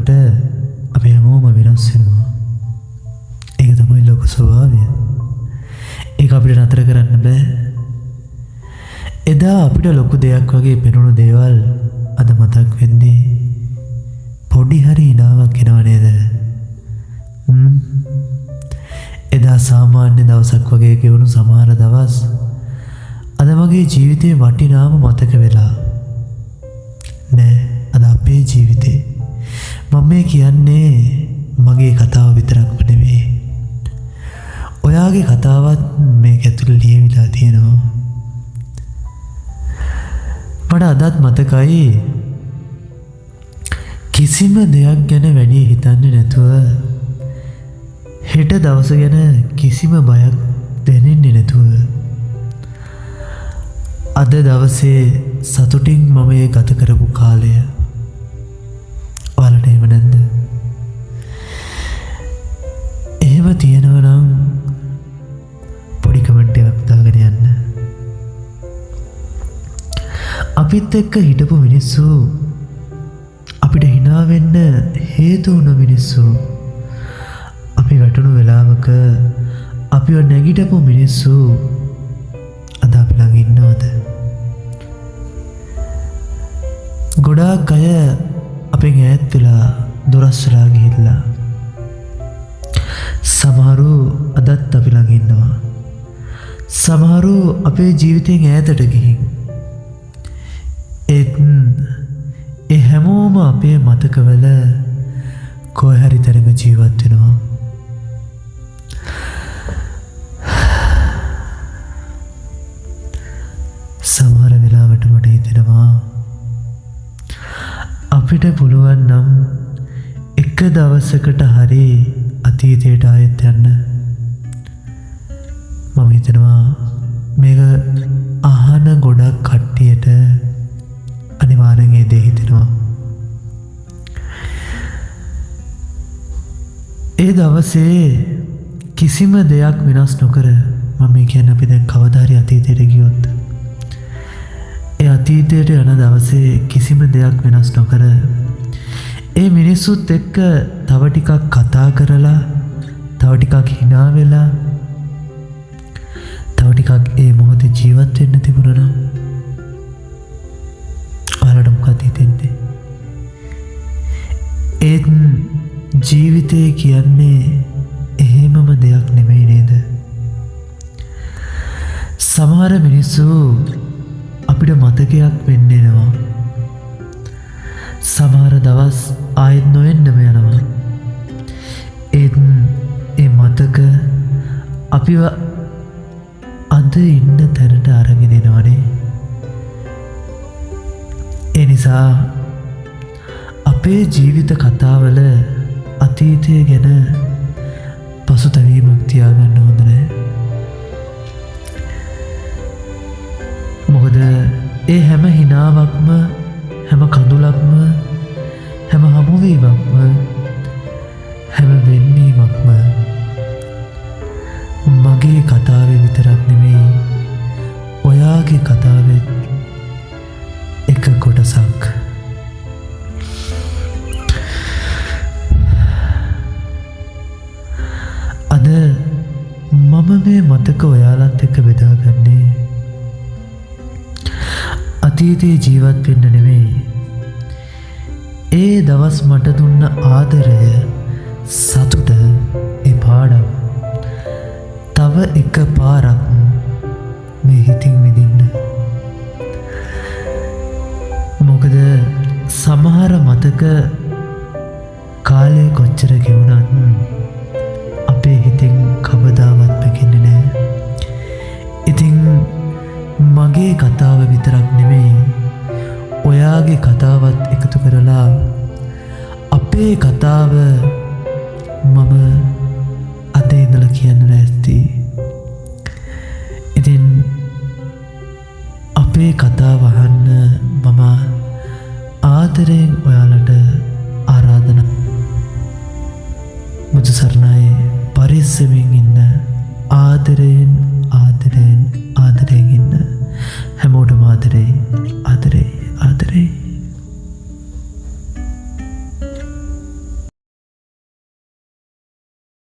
යනකොට අපි හැමෝම වෙනස් වෙනවා. ඒක තමයි ලෝක ස්වභාවය. ඒක අපිට නතර කරන්න බෑ. එදා අපිට ලොකු දෙයක් වගේ පෙනුණු දේවල් අද මතක් වෙන්නේ පොඩි හරි හිනාවක් එනවා නේද? එදා සාමාන්‍ය දවසක් වගේ ගෙවුණු සමහර දවස් අද මගේ ජීවිතේ වටිනාම මතක වෙලා නෑ. අද අපේ ජීවිතේ මම මේ කියන්නේ මගේ කතාව විතරක්ම නෙවෙයි. ඔයාගේ කතාවත් මේක ඇතුළේ ලියවිලා තියෙනවා. මට අදත් මතකයි කිසිම දෙයක් ගැන වැඩි හිතන්නේ නැතුව හෙට දවස ගැන කිසිම බයක් දැනෙන්නේ නැතුව අද දවසේ සතුටින් මම ඒ ගත කරපු කාලය. ඔයාලට එහෙම නැද්ද? එහෙම තියෙනවා නම් පොඩි කමෙන්ට් එකක් දාගෙන යන්න. අපිත් එක්ක හිටපු මිනිස්සු අපිට hina වෙන්න හේතු වුණ මිනිස්සු අපි වැටුණු වෙලාවක අපිව නැගිටපු මිනිස්සු අද අපි ළඟ ඉන්නවද? ගොඩාක් අය අපෙන් ඈත් වෙලා දුරස් වෙලා ගිහිල්ලා. සමහරු අදත් අපි ළඟ ඉන්නවා. සමහරු අපේ ජීවිතෙන් ඈතට ගිහින් ඒ හැමෝම අපේ මතකවල කොහේ හරි තැනක ජීවත් වෙනවා. සමහර වෙලාවට මට හිතෙනවා අපිට පුළුවන් නම් එක දවසකට හරි අතීතයට ආයෙත් යන්න. මම හිතනවා මේක අහන ගොඩක් කට්ටියට අනිවාර්යෙන් ඒ දේ හිතෙනවා. ඒ දවසේ කිසිම දෙයක් වෙනස් නොකර මම කියන්නේ අපි දැන් කවදා හරි අතීතයට ගියොත් ඒ අතීතයට යන දවසේ කිසිම දෙයක් වෙනස් නොකර ඒ මිනිස්සුත් එක්ක තව ටිකක් කතා කරලා තව ටිකක් hina වෙලා තව ටිකක් ඒ මොහොතේ ජීවත් වෙන්න තිබුණා නම් ඔයාලට මොකක්ද හිතෙන්නේ? ඒත් ජීවිතය කියන්නේ එහෙමම දෙයක් නෙමෙයි නේද? සමහර මිනිස්සු අපිට මතකයක් වෙන්න එනවා. සමහර දවස් ආයෙත් නොෙන්නම යනවා. ඒත් ඒ මතක අපිව අද ඉන්න තැනට අරගෙන එනවනේ. ඒ නිසා අපේ ජීවිත කතාවල අතීතය ගැන පසුතැවීමක් තියාගන්න හොඳ නෑ. මොකද ඒ හැම හිනාවක්ම හැම කඳුලක්ම හැම හමුවීමක්ම හැම වෙන්වීමක්ම මගේ කතාවේ විතරක් නෙමෙයි ඔයාගේ කතාවෙත් එක කොටසක්. අද මම මේ මතක ඔයාලත් එක්ක බෙදාගන්නේ අතීතයේ ජීවත් වෙන්න නෙමෙයි. ඒ දවස් මට දුන්න ආදරය, සතුට, ඒ පාඩම් තව එක පාරක් මේ හිතින් විඳින්න. මොකද සමහර මතක කාලය කොච්චර ගෙවුණත් අපේ හිතෙන් කවදාවත් පැකින්නේ නෑ. ඉතින් මගේ කතාව විතරක් නෙමෙයි ඔයාගේ කතාවත් එකතු කරලා අපේ කතාව මම අද ඉඳලා කියන්න ලෑස්ති. ඉතින් අපේ කතාව අහන්න මම ආදරයෙන් ඔයාලට ආරාධනා. මුතු සරණයි. පරිස්සමින් ඉන්න. ආදරයෙන්